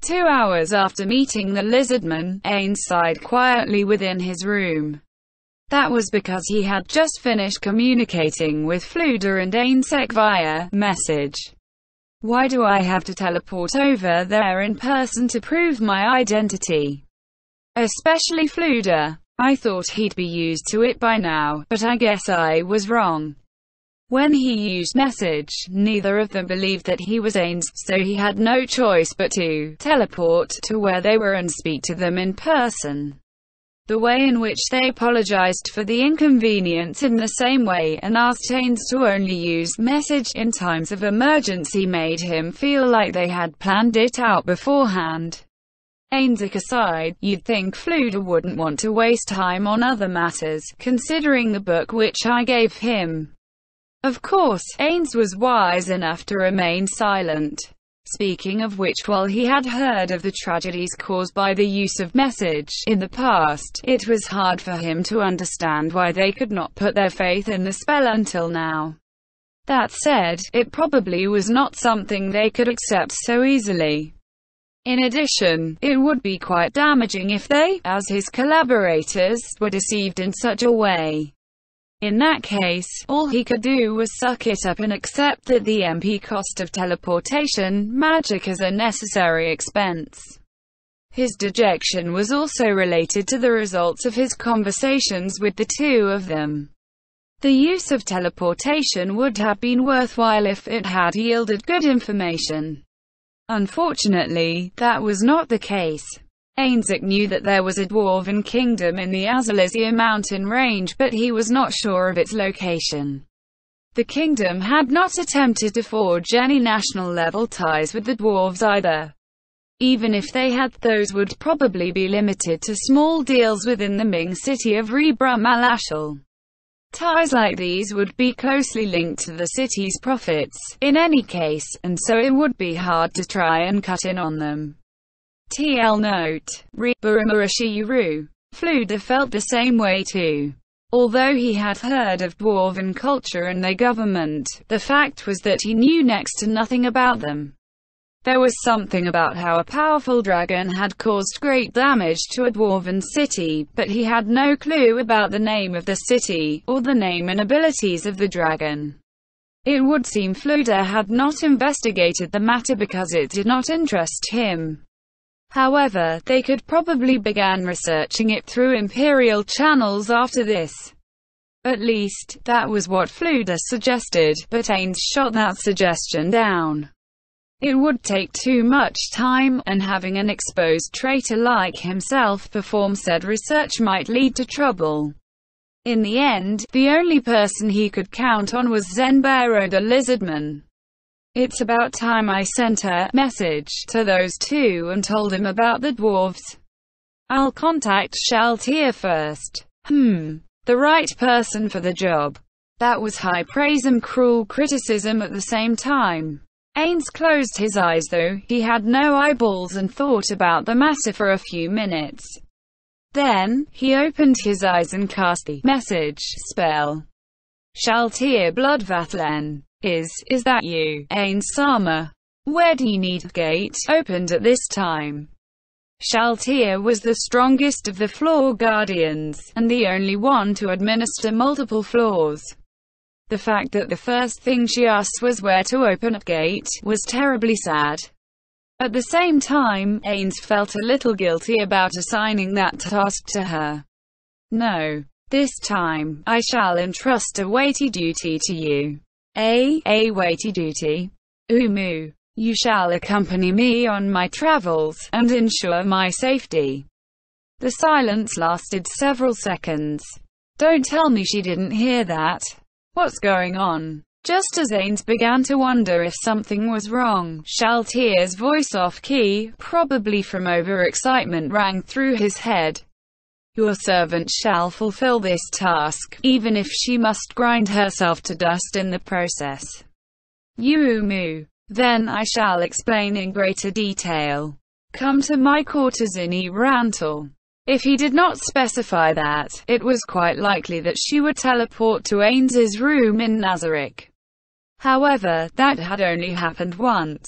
2 hours after meeting the lizardman, Ains sighed quietly within his room. That was because he had just finished communicating with Floodor and Ainsec via message. Why do I have to teleport over there in person to prove my identity? Especially Floodor. I thought he'd be used to it by now, but I guess I was wrong. When he used message, neither of them believed that he was Ains, so he had no choice but to teleport to where they were and speak to them in person. The way in which they apologized for the inconvenience in the same way and asked Ains to only use message in times of emergency made him feel like they had planned it out beforehand. Ainsec aside, you'd think Floodor wouldn't want to waste time on other matters, considering the book which I gave him. Of course, Ains was wise enough to remain silent. Speaking of which, while he had heard of the tragedies caused by the use of message in the past, it was hard for him to understand why they could not put their faith in the spell until now. That said, it probably was not something they could accept so easily. In addition, it would be quite damaging if they, as his collaborators, were deceived in such a way. In that case, all he could do was suck it up and accept that the MP cost of teleportation magic is a necessary expense. His dejection was also related to the results of his conversations with the two of them. The use of teleportation would have been worthwhile if it had yielded good information. Unfortunately, that was not the case. Ainsec knew that there was a dwarven kingdom in the Azalisia mountain range, but he was not sure of its location. The kingdom had not attempted to forge any national-level ties with the dwarves either. Even if they had, those would probably be limited to small deals within the Ming city of Rebra Malashal. Ties like these would be closely linked to the city's profits, in any case, and so it would be hard to try and cut in on them. TL note. Rebarimarashiyuru. Floodor felt the same way too. Although he had heard of dwarven culture and their government, the fact was that he knew next to nothing about them. There was something about how a powerful dragon had caused great damage to a dwarven city, but he had no clue about the name of the city, or the name and abilities of the dragon. It would seem Floodor had not investigated the matter because it did not interest him. However, they could probably begin researching it through Imperial channels after this. At least, that was what Floodor suggested, but Ains shot that suggestion down. It would take too much time, and having an exposed traitor like himself perform said research might lead to trouble. In the end, the only person he could count on was Zenbero the Lizardman. It's about time I sent a message to those two and told him about the dwarves. I'll contact Shaltir first. The right person for the job. That was high praise and cruel criticism at the same time. Ains closed his eyes though he had no eyeballs and thought about the matter for a few minutes. Then, he opened his eyes and cast the message spell. Shaltir Bloodvatlen. Is that you, Ains Sama? Where do you need gate opened at this time? Shaltir was the strongest of the floor guardians, and the only one to administer multiple floors. The fact that the first thing she asked was where to open a gate was terribly sad. At the same time, Ains felt a little guilty about assigning that task to her. No. This time, I shall entrust a weighty duty to you. A weighty duty? Umu. You shall accompany me on my travels, and ensure my safety. The silence lasted several seconds. Don't tell me she didn't hear that. What's going on? Just as Ains began to wonder if something was wrong, Shaltir's voice off-key, probably from overexcitement, rang through his head. Your servant shall fulfill this task, even if she must grind herself to dust in the process. Umu. Then I shall explain in greater detail. Come to my quarters in Erantal. If he did not specify that, it was quite likely that she would teleport to Ains's room in Nazarick. However, that had only happened once.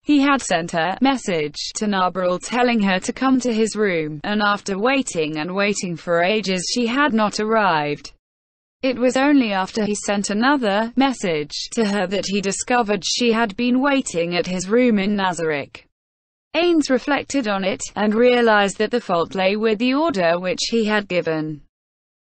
He had sent a message to Nabril telling her to come to his room, and after waiting and waiting for ages she had not arrived. It was only after he sent another message to her that he discovered she had been waiting at his room in Nazarick. Ains reflected on it, and realized that the fault lay with the order which he had given.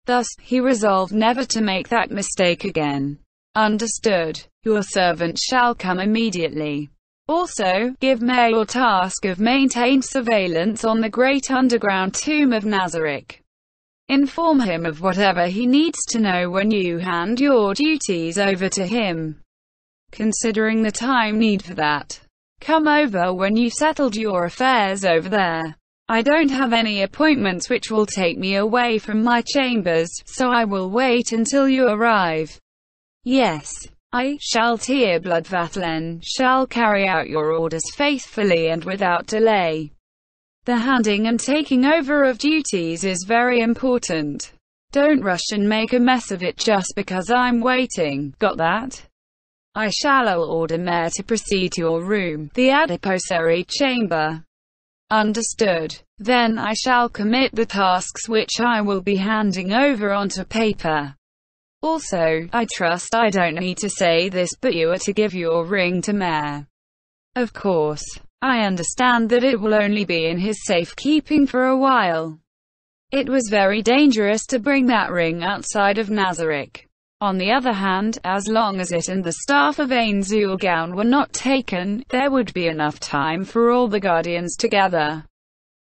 Thus, he resolved never to make that mistake again. Understood. Your servant shall come immediately. Also, give Mayor your task of maintaining surveillance on the great underground tomb of Nazarick. Inform him of whatever he needs to know when you hand your duties over to him. Considering the time need for that, come over when you've settled your affairs over there. I don't have any appointments which will take me away from my chambers, so I will wait until you arrive. Yes. I, Shaltir Bloodvathlen, shall carry out your orders faithfully and without delay. The handing and taking over of duties is very important. Don't rush and make a mess of it just because I'm waiting, got that? I shall order Mayor to proceed to your room, the adipocere chamber. Understood. Then I shall commit the tasks which I will be handing over onto paper. Also, I trust I don't need to say this, but you are to give your ring to Mayor. Of course. I understand that it will only be in his safekeeping for a while. It was very dangerous to bring that ring outside of Nazarick. On the other hand, as long as it and the staff of Ain Zulgown were not taken, there would be enough time for all the guardians to gather.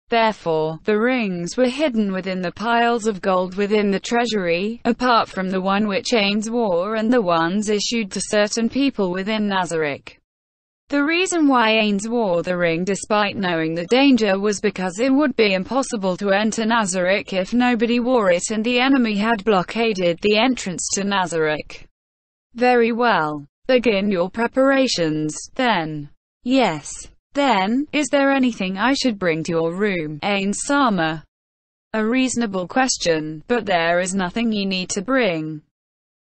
Therefore, the rings were hidden within the piles of gold within the treasury, apart from the one which Ains wore and the ones issued to certain people within Nazarick. The reason why Ains wore the ring despite knowing the danger was because it would be impossible to enter Nazarick if nobody wore it and the enemy had blockaded the entrance to Nazarick. Very well. Begin your preparations, then. Yes. Then, is there anything I should bring to your room, Ain Sama? A reasonable question, but there is nothing you need to bring.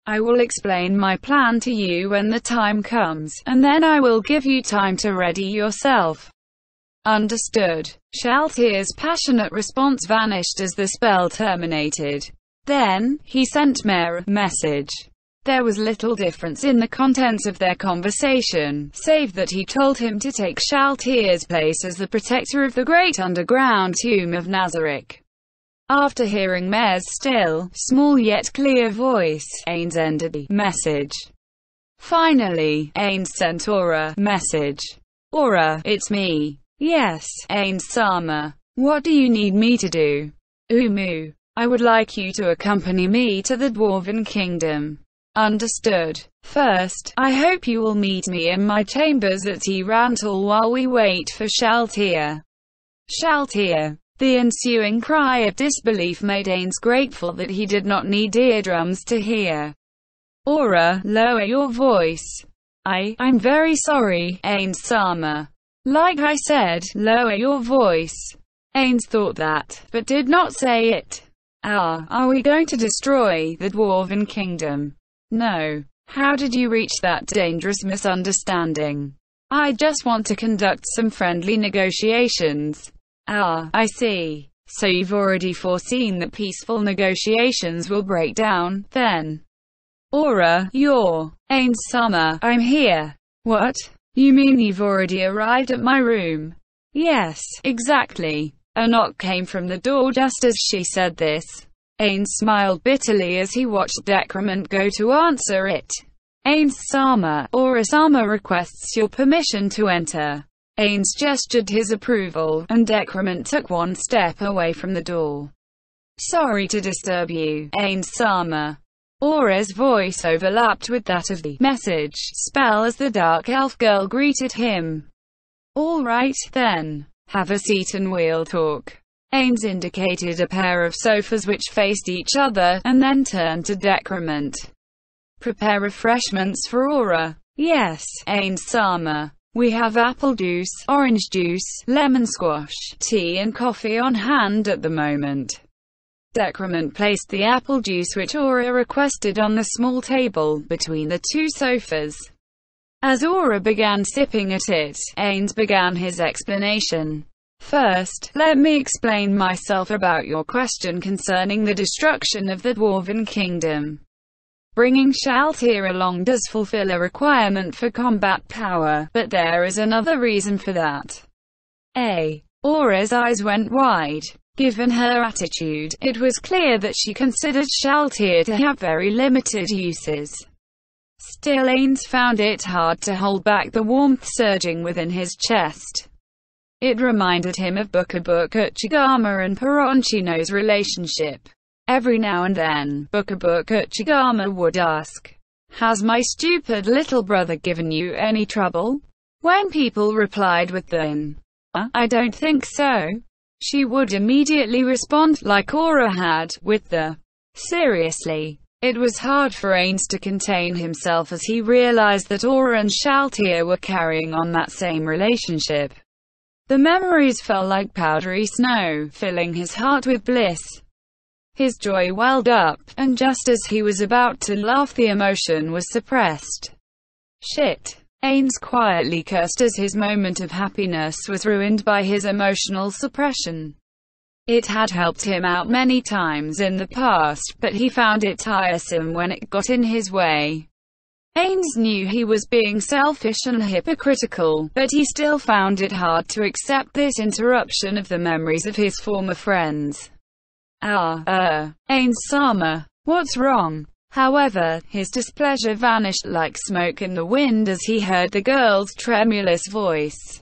I will explain my plan to you when the time comes, and then I will give you time to ready yourself. Understood. Shaltir's passionate response vanished as the spell terminated. Then, he sent Mayor a message. There was little difference in the contents of their conversation, save that he told him to take Shaltir's place as the protector of the great underground tomb of Nazarick. After hearing Mayor's still, small yet clear voice, Ains ended the message. Finally, Ains sent Aura message. Aura, it's me. Yes, Ains Sama. What do you need me to do? Umu. I would like you to accompany me to the Dwarven Kingdom. Understood. First, I hope you will meet me in my chambers at Rantal while we wait for Shaltir. Shaltir. The ensuing cry of disbelief made Ains grateful that he did not need eardrums to hear. Aura, lower your voice. I'm very sorry, Ains Sama. Like I said, lower your voice. Ains thought that, but did not say it. Are we going to destroy the Dwarven Kingdom? No. How did you reach that dangerous misunderstanding? I just want to conduct some friendly negotiations. I see. So you've already foreseen that peaceful negotiations will break down, then? Aura, you're Ains Sama. I'm here. What? You mean you've already arrived at my room? Yes, exactly. A knock came from the door just as she said this. Ains smiled bitterly as he watched Decrement go to answer it. Ains Sama, Aura Sama requests your permission to enter. Ains gestured his approval, and Decrement took one step away from the door. Sorry to disturb you, Ains Sama. Aura's voice overlapped with that of the message spell as the dark elf girl greeted him. All right, then. Have a seat and we'll talk. Ains indicated a pair of sofas which faced each other, and then turned to Decrement. Prepare refreshments for Aura. Yes, Ains Sama. We have apple juice, orange juice, lemon squash, tea and coffee on hand at the moment. Decrement placed the apple juice which Aura requested on the small table between the two sofas. As Aura began sipping at it, Ains began his explanation. First, let me explain myself about your question concerning the destruction of the Dwarven Kingdom. Bringing Shaltir along does fulfill a requirement for combat power, but there is another reason for that. Aura's eyes went wide. Given her attitude, it was clear that she considered Shaltir to have very limited uses. Still, Ains found it hard to hold back the warmth surging within his chest. It reminded him of Bukabuk Uchigama and Peronchino's relationship. Every now and then, Bukabuk Uchigama would ask, "Has my stupid little brother given you any trouble?" When people replied with the "I don't think so," she would immediately respond, like Aura had, with the "Seriously?" It was hard for Ains to contain himself as he realized that Aura and Shaltir were carrying on that same relationship. The memories fell like powdery snow, filling his heart with bliss. His joy welled up, and just as he was about to laugh, the emotion was suppressed. Shit. Ains quietly cursed as his moment of happiness was ruined by his emotional suppression. It had helped him out many times in the past, but he found it tiresome when it got in his way. Ains knew he was being selfish and hypocritical, but he still found it hard to accept this interruption of the memories of his former friends. Ains-sama, what's wrong? However, his displeasure vanished like smoke in the wind as he heard the girl's tremulous voice.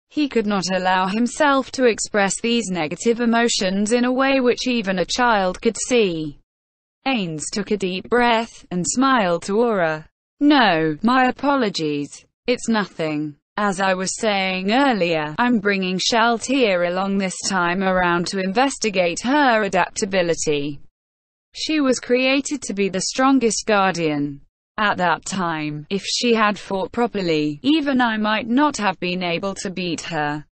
He could not allow himself to express these negative emotions in a way which even a child could see. Ains took a deep breath, and smiled to Aura. "No, my apologies. It's nothing. As I was saying earlier, I'm bringing Shaltir along this time around to investigate her adaptability. She was created to be the strongest guardian. At that time, if she had fought properly, even I might not have been able to beat her."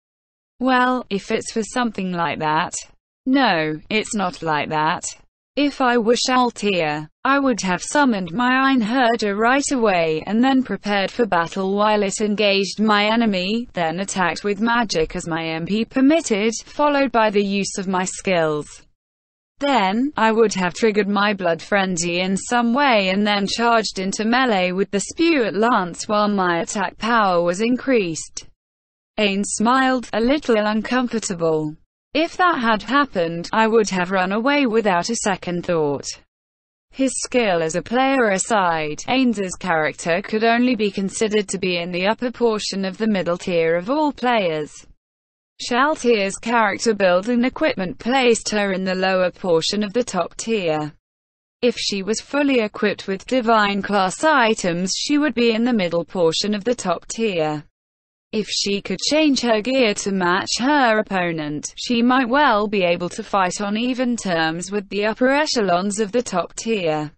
"Well, if it's for something like that." "No, it's not like that. If I were Shaltir, I would have summoned my Einherjar right away, and then prepared for battle while it engaged my enemy, then attacked with magic as my MP permitted, followed by the use of my skills. Then, I would have triggered my blood frenzy in some way and then charged into melee with the Spewit Lance while my attack power was increased." Ains smiled, a little uncomfortable. "If that had happened, I would have run away without a second thought." His skill as a player aside, Ains's character could only be considered to be in the upper portion of the middle tier of all players. Shaltir's character build and equipment placed her in the lower portion of the top tier. If she was fully equipped with divine class items, she would be in the middle portion of the top tier. If she could change her gear to match her opponent, she might well be able to fight on even terms with the upper echelons of the top tier.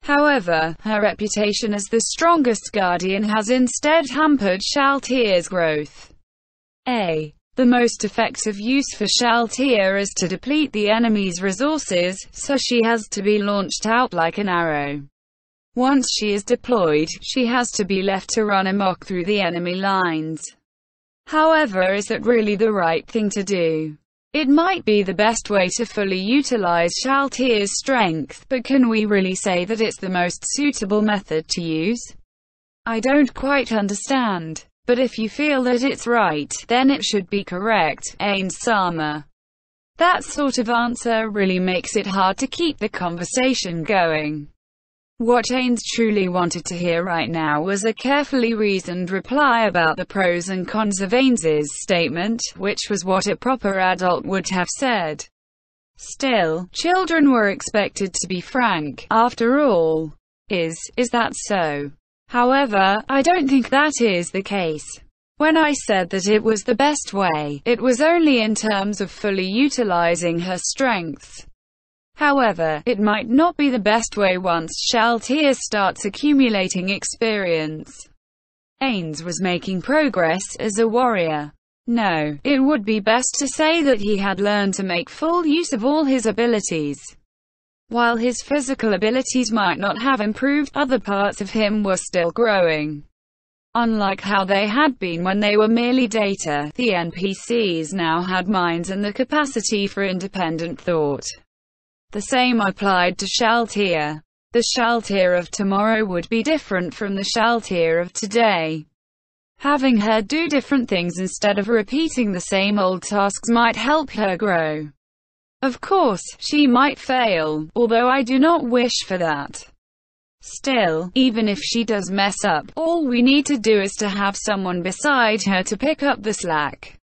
However, her reputation as the strongest guardian has instead hampered Shaltir's growth. The most effective use for Shaltir is to deplete the enemy's resources, so she has to be launched out like an arrow. Once she is deployed, she has to be left to run amok through the enemy lines. However, is that really the right thing to do? It might be the best way to fully utilize Shaltir's strength, but can we really say that it's the most suitable method to use? I don't quite understand. But if you feel that it's right, then it should be correct, Ains-sama. That sort of answer really makes it hard to keep the conversation going. What Ains truly wanted to hear right now was a carefully reasoned reply about the pros and cons of Ains's statement, which was what a proper adult would have said. Still, children were expected to be frank, after all. Is that so? However, I don't think that is the case. When I said that it was the best way, it was only in terms of fully utilizing her strengths. However, it might not be the best way once Shaltir starts accumulating experience. Ains was making progress as a warrior. No, it would be best to say that he had learned to make full use of all his abilities. While his physical abilities might not have improved, other parts of him were still growing. Unlike how they had been when they were merely data, the NPCs now had minds and the capacity for independent thought. The same applied to Shaltir. The Shaltir of tomorrow would be different from the Shaltir of today. Having her do different things instead of repeating the same old tasks might help her grow. Of course, she might fail, although I do not wish for that. Still, even if she does mess up, all we need to do is to have someone beside her to pick up the slack.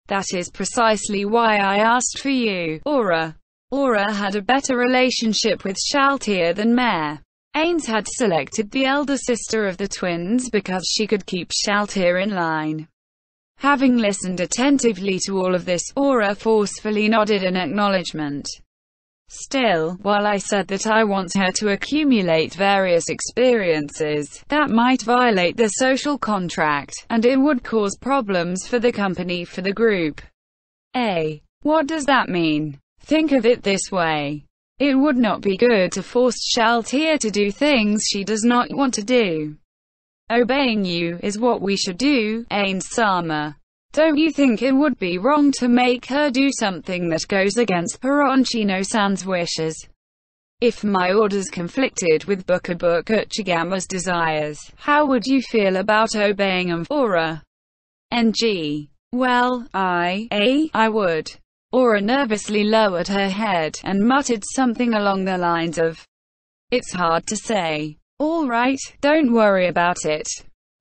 That is precisely why I asked for you, Aura. Aura had a better relationship with Shaltir than Mare. Ains had selected the elder sister of the twins because she could keep Shaltir in line. Having listened attentively to all of this, Aura forcefully nodded in acknowledgement. Still, while I said that I want her to accumulate various experiences, that might violate the social contract, and it would cause problems for the company for the group. What does that mean? Think of it this way. It would not be good to force Shaltir to do things she does not want to do. Obeying you is what we should do, Ains-sama. Don't you think it would be wrong to make her do something that goes against Peroncino-san's wishes? If my orders conflicted with Bukabuka Uchigama's desires, how would you feel about obeying them, Aura? Well, I would. Aura nervously lowered her head, and muttered something along the lines of, "It's hard to say. All right, don't worry about it.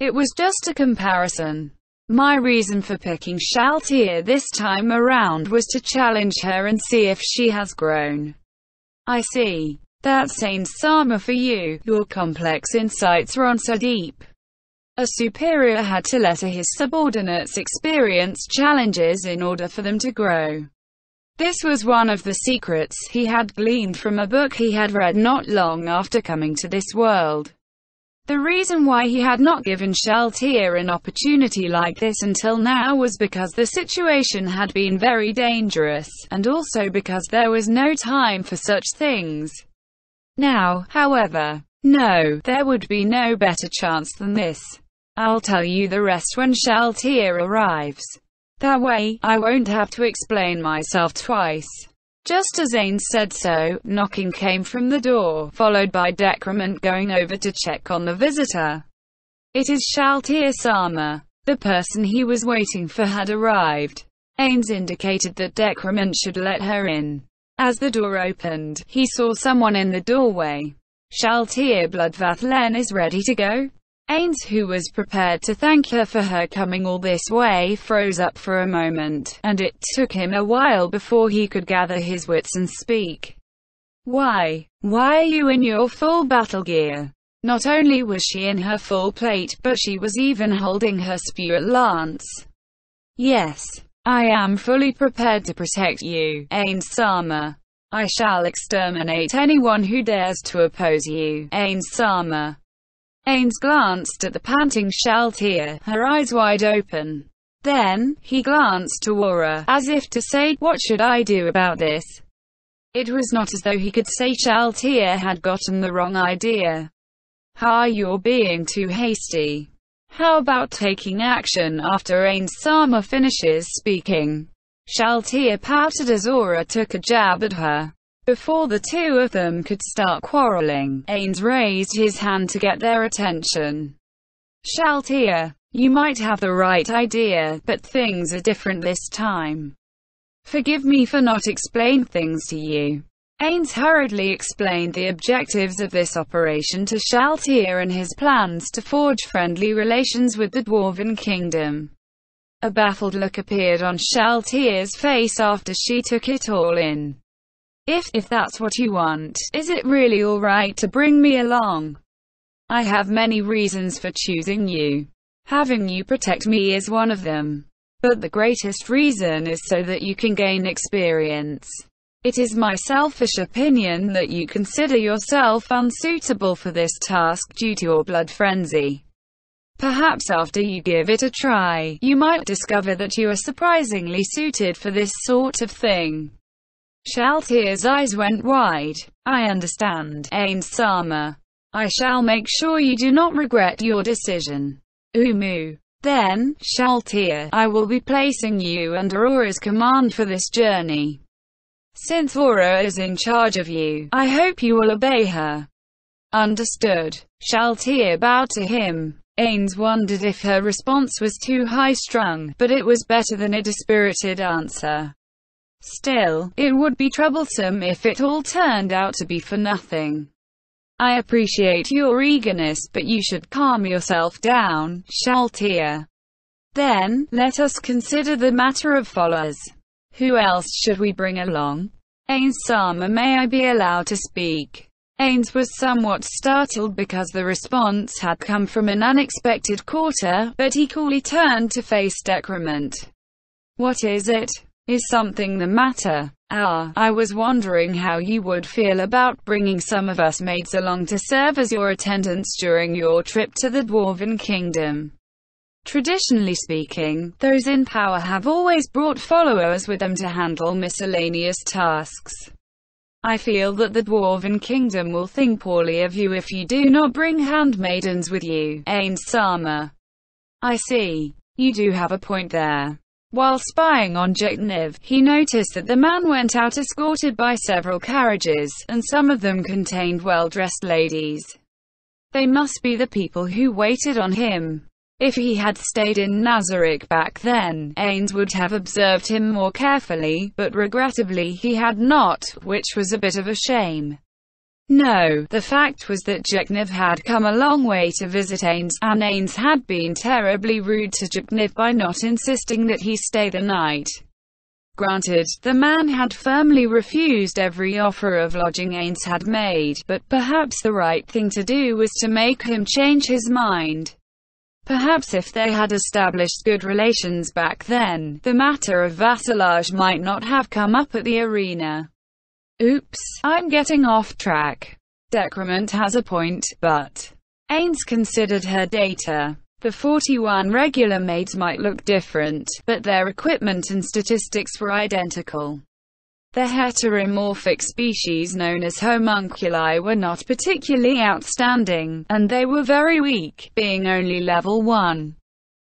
It was just a comparison. My reason for picking Shaltir this time around was to challenge her and see if she has grown." I see. That's Ains-sama for you. Your complex insights run so deep. A superior had to let his subordinates experience challenges in order for them to grow. This was one of the secrets he had gleaned from a book he had read not long after coming to this world. The reason why he had not given Shaltir an opportunity like this until now was because the situation had been very dangerous, and also because there was no time for such things. Now, however, no, there would be no better chance than this. I'll tell you the rest when Shaltir arrives. That way, I won't have to explain myself twice. Just as Ains said so, knocking came from the door, followed by Decrement going over to check on the visitor. It is Shaltir-sama. The person he was waiting for had arrived. Ains indicated that Decrement should let her in. As the door opened, he saw someone in the doorway. Shaltir Bloodvathlin is ready to go? Ains, who was prepared to thank her for her coming all this way, froze up for a moment, and it took him a while before he could gather his wits and speak. Why are you in your full battle gear? Not only was she in her full plate, but she was even holding her spear lance. Yes, I am fully prepared to protect you, Ains-sama. I shall exterminate anyone who dares to oppose you, Ains-sama. Ains glanced at the panting Shaltir, her eyes wide open. Then, he glanced to Aura, as if to say, what should I do about this? It was not as though he could say Shaltir had gotten the wrong idea. You're being too hasty. How about taking action after Ains-sama finishes speaking? Shaltir pouted as Aura took a jab at her. Before the two of them could start quarreling, Ains raised his hand to get their attention. Shaltir, you might have the right idea, but things are different this time. Forgive me for not explaining things to you. Ains hurriedly explained the objectives of this operation to Shaltir and his plans to forge friendly relations with the Dwarven Kingdom. A baffled look appeared on Shaltir's face after she took it all in. If that's what you want, is it really alright to bring me along? I have many reasons for choosing you. Having you protect me is one of them. But the greatest reason is so that you can gain experience. It is my selfish opinion that you consider yourself unsuitable for this task due to your blood frenzy. Perhaps after you give it a try, you might discover that you are surprisingly suited for this sort of thing. Shaltir's eyes went wide. I understand, Ains-sama. I shall make sure you do not regret your decision. Umu. Then, Shaltir, I will be placing you under Aura's command for this journey. Since Aura is in charge of you, I hope you will obey her. Understood. Shaltir bowed to him. Ains wondered if her response was too high-strung, but it was better than a dispirited answer. Still, it would be troublesome if it all turned out to be for nothing. I appreciate your eagerness, but you should calm yourself down, Shaltir. Then, let us consider the matter of followers. Who else should we bring along? Ains-sama, may I be allowed to speak? Ains was somewhat startled because the response had come from an unexpected quarter, but he coolly turned to face Decrement. What is it? Is something the matter? I was wondering how you would feel about bringing some of us maids along to serve as your attendants during your trip to the Dwarven Kingdom. Traditionally speaking, those in power have always brought followers with them to handle miscellaneous tasks. I feel that the Dwarven Kingdom will think poorly of you if you do not bring handmaidens with you, Ains-sama. I see. You do have a point there. While spying on Jekniv, he noticed that the man went out escorted by several carriages, and some of them contained well-dressed ladies. They must be the people who waited on him. If he had stayed in Nazarick back then, Ains would have observed him more carefully, but regrettably he had not, which was a bit of a shame. No, the fact was that Jekniv had come a long way to visit Ains, and Ains had been terribly rude to Jekniv by not insisting that he stay the night. Granted, the man had firmly refused every offer of lodging Ains had made, but perhaps the right thing to do was to make him change his mind. Perhaps if they had established good relations back then, the matter of vassalage might not have come up at the arena. Oops, I'm getting off track. Decrement has a point, but Ains considered her data. The 41 regular maids might look different, but their equipment and statistics were identical. The heteromorphic species known as homunculi were not particularly outstanding, and they were very weak, being only level 1.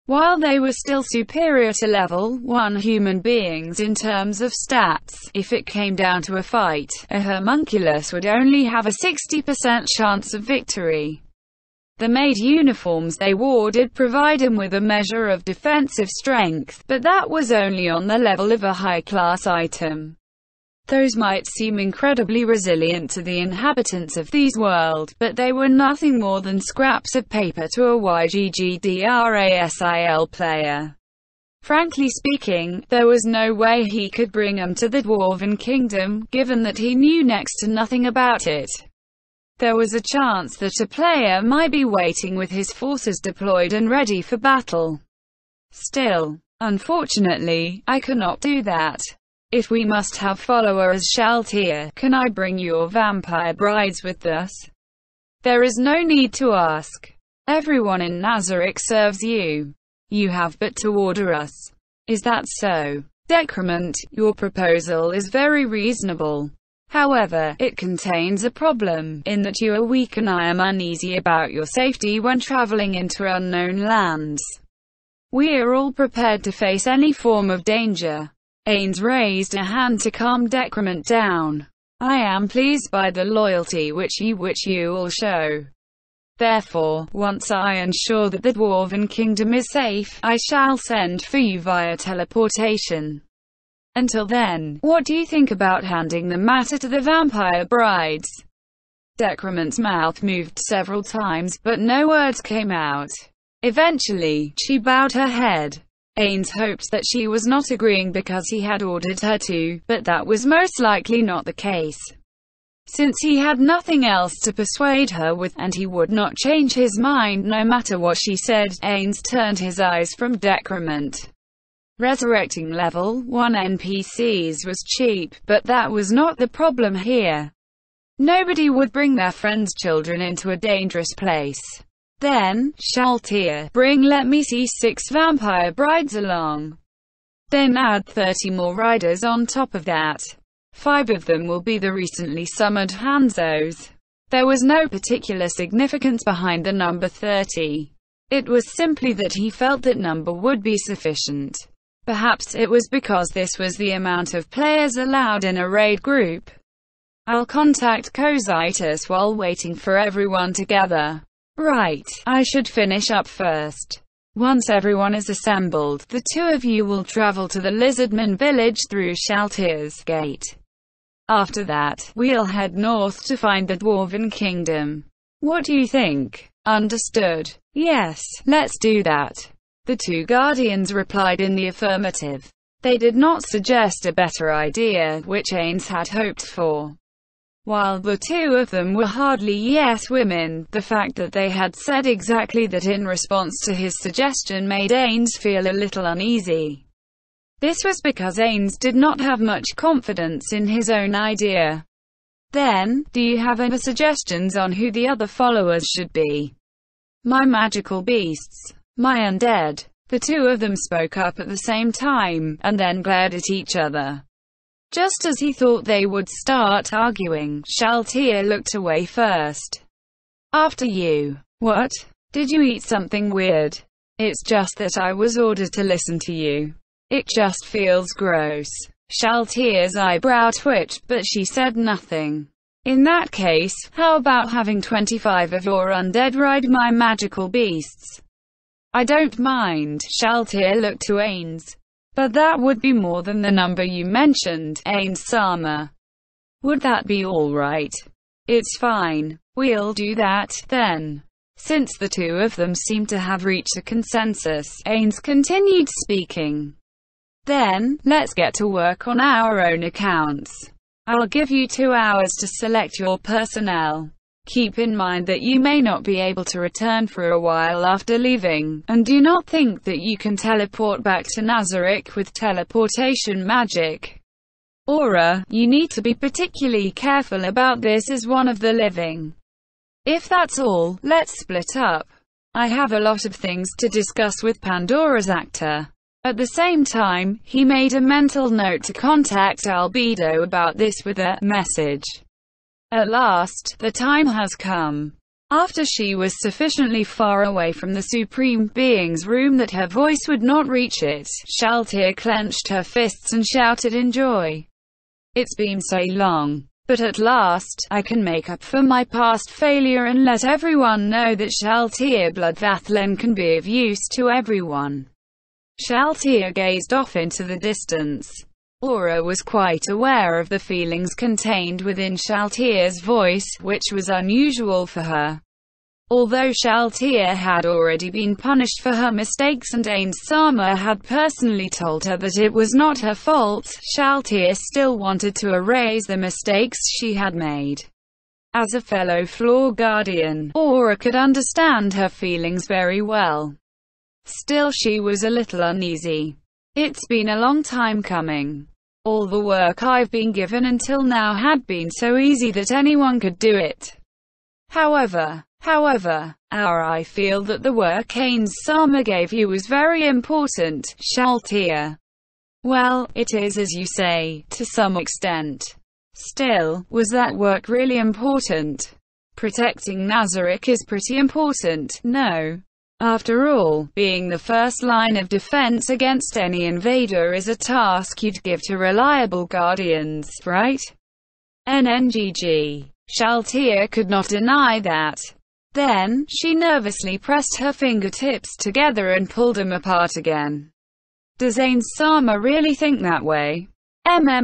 While they were still superior to level 1 human beings in terms of stats, if it came down to a fight, a homunculus would only have a 60% chance of victory. The maid uniforms they wore did provide him with a measure of defensive strength, but that was only on the level of a high-class item. Those might seem incredibly resilient to the inhabitants of these world, but they were nothing more than scraps of paper to a YGGDRASIL player. Frankly speaking, there was no way he could bring them to the Dwarven Kingdom, given that he knew next to nothing about it. There was a chance that a player might be waiting with his forces deployed and ready for battle. Still, unfortunately, I cannot do that. If we must have followers, Shaltir, can I bring your vampire brides with us? There is no need to ask. Everyone in Nazarick serves you. You have but to order us. Is that so? Decrement, your proposal is very reasonable. However, it contains a problem, in that you are weak and I am uneasy about your safety when traveling into unknown lands. We are all prepared to face any form of danger. Ains raised a hand to calm Decrement down. I am pleased by the loyalty which you all show. Therefore, once I ensure that the Dwarven Kingdom is safe, I shall send for you via teleportation. Until then, what do you think about handing the matter to the vampire brides? Decrement's mouth moved several times, but no words came out. Eventually, she bowed her head. Ains hoped that she was not agreeing because he had ordered her to, but that was most likely not the case. Since he had nothing else to persuade her with, and he would not change his mind no matter what she said, Ains turned his eyes from Decrement. Resurrecting level 1 NPCs was cheap, but that was not the problem here. Nobody would bring their friends' children into a dangerous place. Then, Shaltir, let me see 6 vampire brides along. Then add 30 more riders on top of that. 5 of them will be the recently summoned Hanzos. There was no particular significance behind the number 30. It was simply that he felt that number would be sufficient. Perhaps it was because this was the amount of players allowed in a raid group. I'll contact Cositus while waiting for everyone to gather. Right, I should finish up first. Once everyone is assembled, the two of you will travel to the Lizardman village through Shaltyr's Gate. After that, we'll head north to find the Dwarven Kingdom. What do you think? Understood. Yes, let's do that. The two Guardians replied in the affirmative. They did not suggest a better idea, which Ains had hoped for. While the two of them were hardly yes women, the fact that they had said exactly that in response to his suggestion made Ains feel a little uneasy. This was because Ains did not have much confidence in his own idea. Then, do you have any suggestions on who the other followers should be? My magical beasts. My undead. The two of them spoke up at the same time, and then glared at each other. Just as he thought they would start arguing, Shaltyr looked away first. After you. What? Did you eat something weird? It's just that I was ordered to listen to you. It just feels gross. Shaltyr's eyebrow twitched, but she said nothing. In that case, how about having 25 of your undead ride my magical beasts? I don't mind. Shaltyr looked to Ains. But that would be more than the number you mentioned, Ains-sama. Would that be alright? It's fine. We'll do that, then. Since the two of them seemed to have reached a consensus, Ains continued speaking. Then, let's get to work on our own accounts. I'll give you 2 hours to select your personnel. Keep in mind that you may not be able to return for a while after leaving, and do not think that you can teleport back to Nazarick with teleportation magic. Aura, you need to be particularly careful about this as one of the living. If that's all, let's split up. I have a lot of things to discuss with Pandora's actor. At the same time, he made a mental note to contact Albedo about this with a message. At last, the time has come. After she was sufficiently far away from the Supreme Being's room that her voice would not reach it, Shaltyr clenched her fists and shouted in joy. It's been so long. But at last, I can make up for my past failure and let everyone know that Shaltyr Bloodvathlen can be of use to everyone. Shaltyr gazed off into the distance. Aura was quite aware of the feelings contained within Shaltyr's voice, which was unusual for her. Although Shaltyr had already been punished for her mistakes and Ains-sama had personally told her that it was not her fault, Shaltyr still wanted to erase the mistakes she had made. As a fellow Floor Guardian, Aura could understand her feelings very well. Still, she was a little uneasy. It's been a long time coming. All the work I've been given until now had been so easy that anyone could do it. However, I feel that the work Ains-sama gave you was very important, Shaltyr. Well, it is as you say, to some extent. Still, was that work really important? Protecting Nazarick is pretty important, no? After all, being the first line of defense against any invader is a task you'd give to reliable guardians, right? NNGG. Shaltyr could not deny that. Then, she nervously pressed her fingertips together and pulled them apart again. Does Ains-sama really think that way?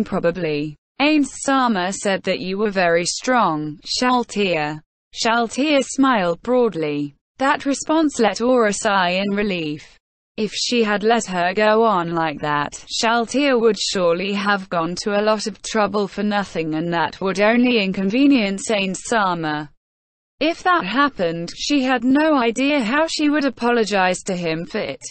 Probably. Ains-sama said that you were very strong, Shaltyr. Shaltyr smiled broadly. That response let Aura sigh in relief. If she had let her go on like that, Shaltyr would surely have gone to a lot of trouble for nothing, and that would only inconvenience Ains-sama. If that happened, she had no idea how she would apologize to him for it.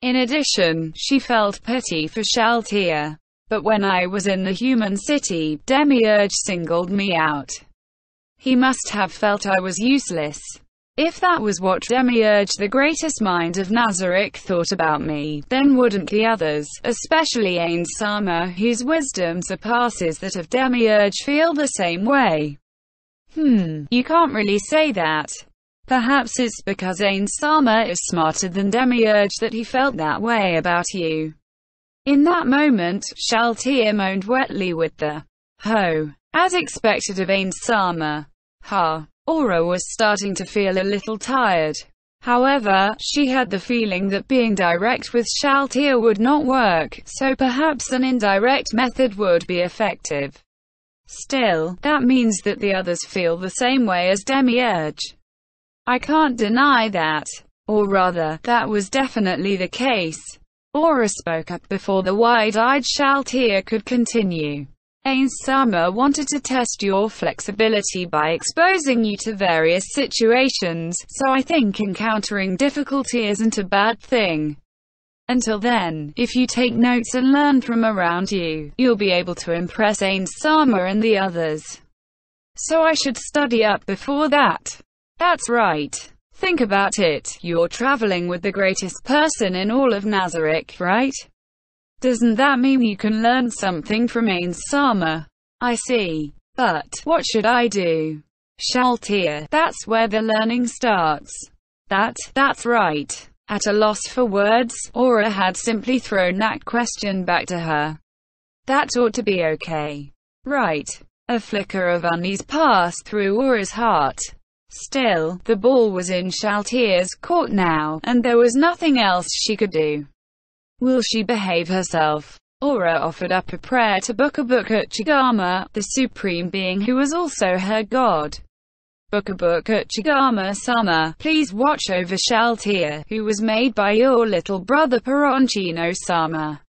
In addition, she felt pity for Shaltyr. But when I was in the human city, Demiurge singled me out. He must have felt I was useless. If that was what Demiurge, the greatest mind of Nazarick, thought about me, then wouldn't the others, especially Ains-sama, whose wisdom surpasses that of Demiurge, feel the same way? You can't really say that. Perhaps it's because Ain-sama is smarter than Demiurge that he felt that way about you. In that moment, Shaltia moaned wetly with the ho. As expected of Ain-sama. Aura was starting to feel a little tired. However, she had the feeling that being direct with Shaltia would not work, so perhaps an indirect method would be effective. Still, that means that the others feel the same way as Demiurge. I can't deny that. Or rather, that was definitely the case. Aura spoke up before the wide-eyed Shaltia could continue. Ain-sama wanted to test your flexibility by exposing you to various situations, so I think encountering difficulty isn't a bad thing. Until then, if you take notes and learn from around you, you'll be able to impress Ain-sama and the others. So I should study up before that. That's right. Think about it, you're traveling with the greatest person in all of Nazarick, right? Doesn't that mean you can learn something from Ain-sama? I see. But, what should I do? Shaltia, that's where the learning starts. That's right. At a loss for words, Aura had simply thrown that question back to her. That ought to be okay. Right. A flicker of unease passed through Aura's heart. Still, the ball was in Shaltia's court now, and there was nothing else she could do. Will she behave herself? Aura offered up a prayer to Bukabuka-Chigama, the supreme being who was also her god. Bukabuka-Chigama-sama, please watch over Shaltia, who was made by your little brother Peronchino-sama.